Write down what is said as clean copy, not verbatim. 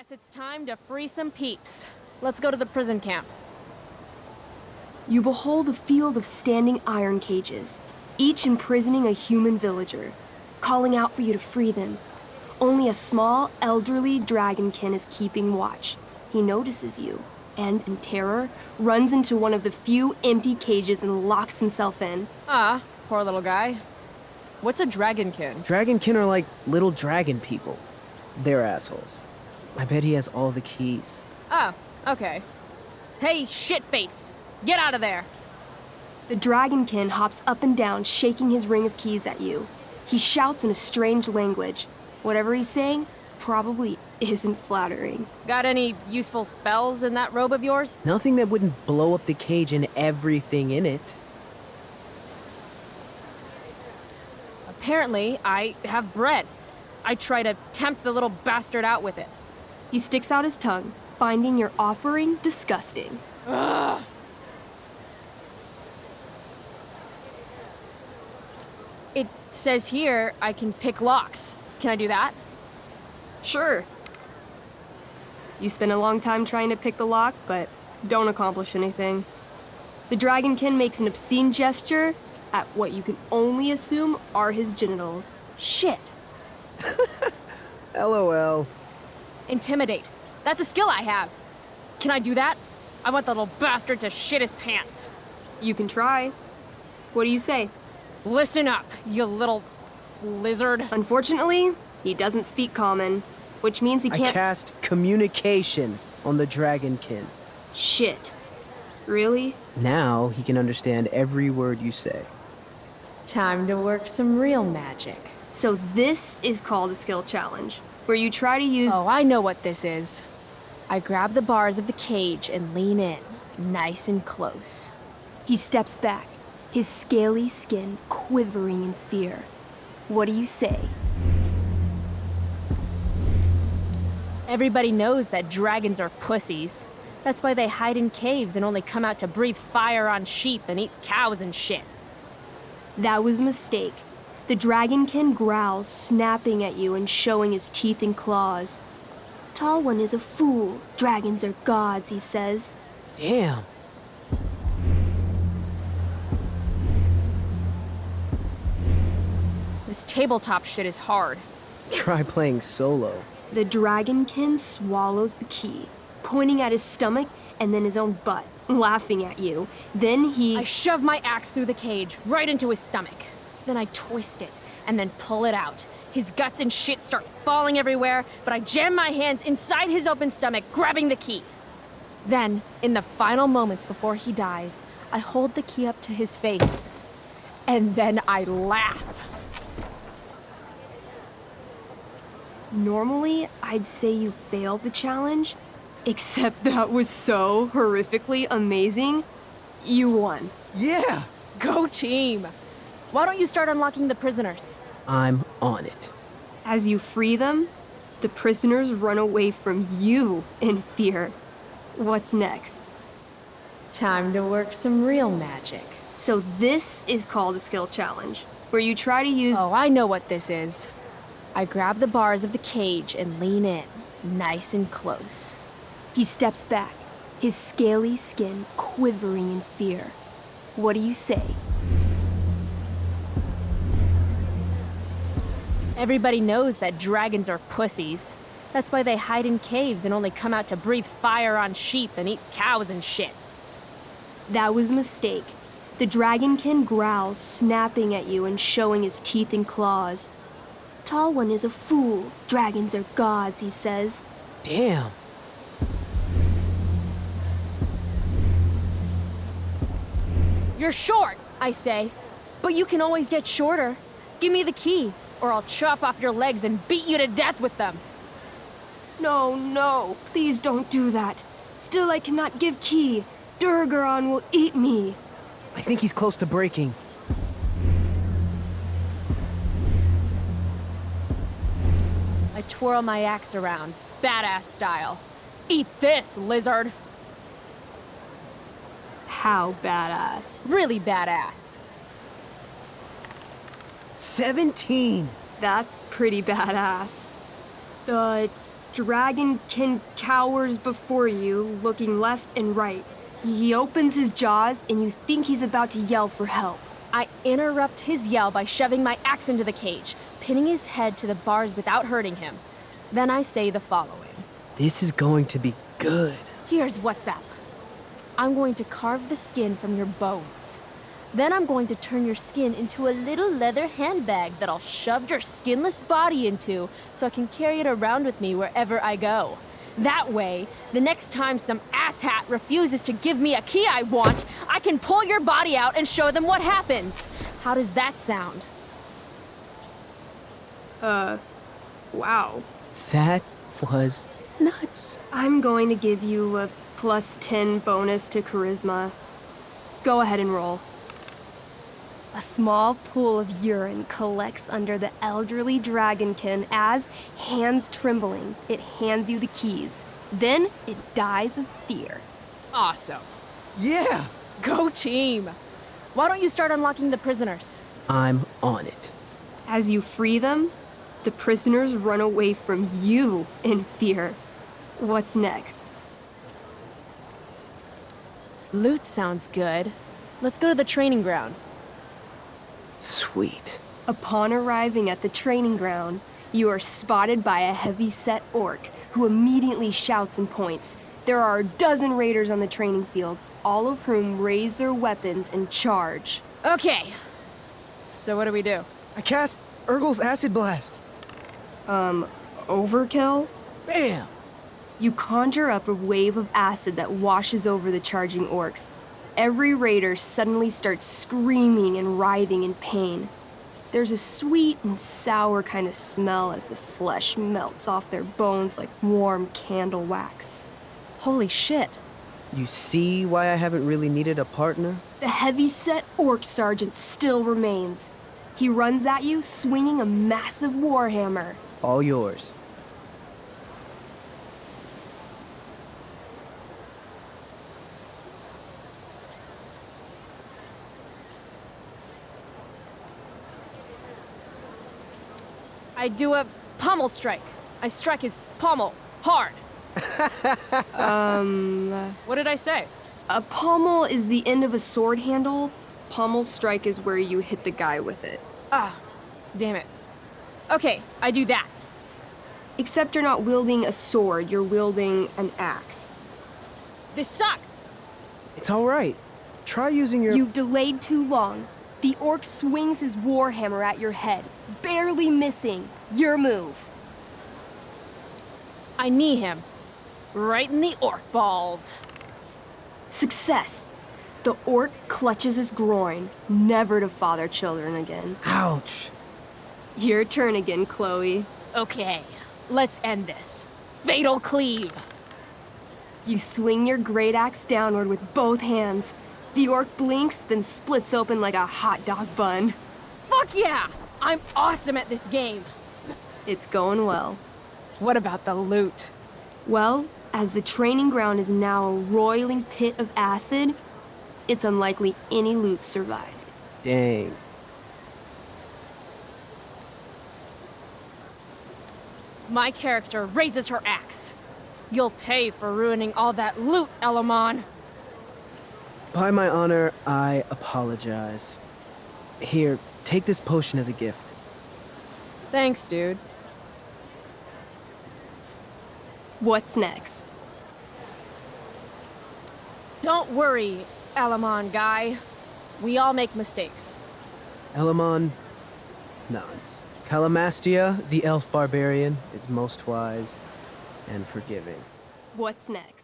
Guess it's time to free some peeps. Let's go to the prison camp. You behold a field of standing iron cages, each imprisoning a human villager, calling out for you to free them. Only a small, elderly dragonkin is keeping watch. He notices you, and, in terror, runs into one of the few empty cages and locks himself in. Ah, poor little guy. What's a dragonkin? Dragonkin are like little dragon people. They're assholes. I bet he has all the keys. Oh, okay. Hey, shitface! Get out of there! The dragonkin hops up and down, shaking his ring of keys at you. He shouts in a strange language. Whatever he's saying probably isn't flattering. Got any useful spells in that robe of yours? Nothing that wouldn't blow up the cage and everything in it. Apparently, I have bread. I try to tempt the little bastard out with it. He sticks out his tongue, finding your offering disgusting. Ugh. It says here I can pick locks. Can I do that? Sure. You spend a long time trying to pick the lock, but don't accomplish anything. The dragonkin makes an obscene gesture at what you can only assume are his genitals. Shit. LOL. Intimidate. That's a skill I have. Can I do that? I want the little bastard to shit his pants. You can try. What do you say? Listen up, you little lizard. Unfortunately, he doesn't speak common, which means he I can't— cast communication on the dragonkin. Shit. Really? Now he can understand every word you say. Time to work some real magic. So this is called a skill challenge, where you try to use— Oh, I know what this is. I grab the bars of the cage and lean in, nice and close. He steps back, his scaly skin quivering in fear. What do you say? Everybody knows that dragons are pussies. That's why they hide in caves and only come out to breathe fire on sheep and eat cows and shit. That was a mistake. The dragonkin growls, snapping at you and showing his teeth and claws. Tall one is a fool. Dragons are gods, he says. Damn. This tabletop shit is hard. Try playing solo. The dragonkin swallows the key, pointing at his stomach and then his own butt, laughing at you. Then he— I shove my axe through the cage, right into his stomach. Then I twist it, and then pull it out. His guts and shit start falling everywhere, but I jam my hands inside his open stomach, grabbing the key. Then, in the final moments before he dies, I hold the key up to his face. And then I laugh. Normally, I'd say you failed the challenge, except that was so horrifically amazing. You won. Yeah! Go team! Why don't you start unlocking the prisoners? I'm on it. As you free them, the prisoners run away from you in fear. What's next? Time to work some real magic. So this is called a skill challenge, where you try to use— Oh, I know what this is. I grab the bars of the cage and lean in, nice and close. He steps back, his scaly skin quivering in fear. What do you say? Everybody knows that dragons are pussies. That's why they hide in caves and only come out to breathe fire on sheep and eat cows and shit. That was a mistake. The dragonkin growls, snapping at you and showing his teeth and claws. Tall one is a fool. Dragons are gods, he says. Damn. You're short, I say. But you can always get shorter. Give me the key, or I'll chop off your legs and beat you to death with them. No, no, please don't do that. Still, I cannot give key. Durgaron will eat me. I think he's close to breaking. I twirl my axe around, badass style. Eat this, lizard! How badass. Really badass. 17! That's pretty badass. Dragonkin cowers before you, looking left and right. He opens his jaws, and you think he's about to yell for help. I interrupt his yell by shoving my axe into the cage, pinning his head to the bars without hurting him. Then I say the following. This is going to be good. Here's what's up. I'm going to carve the skin from your bones. Then I'm going to turn your skin into a little leather handbag that I'll shove your skinless body into so I can carry it around with me wherever I go. That way, the next time some asshat refuses to give me a key I want, I can pull your body out and show them what happens. How does that sound? Wow. That was nuts. I'm going to give you a +10 bonus to charisma. Go ahead and roll. A small pool of urine collects under the elderly dragonkin as, hands trembling, it hands you the keys. Then it dies of fear. Awesome. Yeah! Go team! Why don't you start unlocking the prisoners? I'm on it. As you free them, the prisoners run away from you in fear. What's next? Loot sounds good. Let's go to the training ground. Sweet. Upon arriving at the training ground, you are spotted by a heavy-set orc who immediately shouts and points. There are a dozen raiders on the training field, all of whom raise their weapons and charge. Okay. So what do we do? I cast Urgel's Acid Blast. Overkill? Bam! You conjure up a wave of acid that washes over the charging orcs. Every raider suddenly starts screaming and writhing in pain. There's a sweet and sour kind of smell as the flesh melts off their bones like warm candle wax. Holy shit. You see why I haven't really needed a partner? The heavy-set orc sergeant still remains. He runs at you, swinging a massive warhammer. All yours. I do a pommel strike. I strike his pommel hard. What did I say? A pommel is the end of a sword handle. Pommel strike is where you hit the guy with it. Ah, damn it. Okay, I do that. Except you're not wielding a sword, you're wielding an axe. This sucks. It's all right. Try using your... You've delayed too long. The orc swings his warhammer at your head, barely missing. Your move. I knee him. Right in the orc balls. Success. The orc clutches his groin, never to father children again. Ouch. Your turn again, Chloe. Okay, let's end this. Fatal cleave. You swing your great axe downward with both hands. The orc blinks, then splits open like a hot dog bun. Fuck yeah! I'm awesome at this game. It's going well. What about the loot? Well, as the training ground is now a roiling pit of acid, it's unlikely any loot survived. Dang. My character raises her axe. You'll pay for ruining all that loot, Elamon. By my honor, I apologize. Here, take this potion as a gift. Thanks, dude. What's next? Don't worry, Elamon guy. We all make mistakes. Elamon nods. Calamastia, the elf barbarian, is most wise and forgiving. What's next?